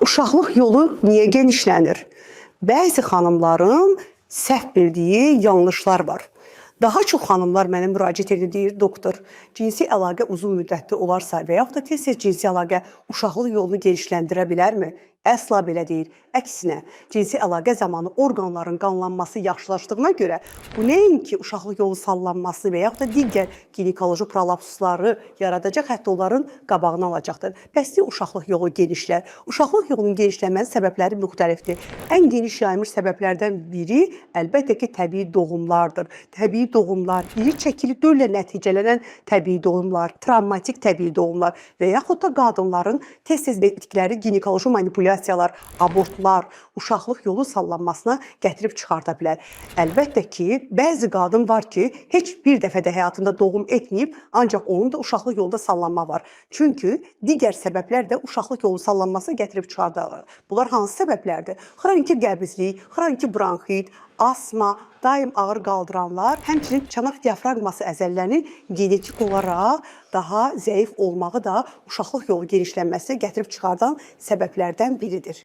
Uşaqlıq yolu niyə genişlənir? Bəzi xanımların səhv bildiyi yanlışlar var. Daha çox xanımlar mənə müraciət edir, deyir, doktor, cinsi əlaqə uzun müddətli olarsa və yaxud da tez-tez cinsi əlaqə uşaqlıq yolunu genişləndirə bilərmi? Əsla belə deyil. Əksinə, cinsi əlaqə zamanı orqanların qanlanması yaxşılaşdığına görə bu nəinki uşaqlıq yolu sallanması və yaxud da digər ginekoloji prolapsları yaradacaq, hətta onların qabağını alacaqdır. Bəs niyə uşaqlıq yolu genişlər? Uşaqlıq yolunun genişlənməsi səbəbləri müxtəlifdir. Ən geniş yayılmış səbəblərdən biri əlbəttə ki, təbii doğumlardır. Təbii doğumlar, iri çəkili döllə nəticələnən təbii doğumlar, travmatik təbii doğumlar və yaxud da qadınların tez-tez etdikləri ginekoloji manipulyasiyalar, abortlar, uşaqlıq yolu sallanmasına gətirib çıxarda bilər. Əlbəttə ki, bəzi qadın var ki, heç bir dəfə də həyatında doğum etməyib, ancaq onun da uşaqlıq yolunda sallanma var. Çünki digər səbəblər də uşaqlıq yolu sallanmasına gətirib çıxardarlar. Bunlar hansı səbəblərdir? Xroniki qəbizlik, xroniki bronxit, asma, daim ağır qaldıranlar, həmçinin çanaq diafraqması əzələlərinin genetik olaraq daha zəif olmağı da uşaqlıq yolu genişlənməsinə gətirib çıxardan səbəblərdən biridir.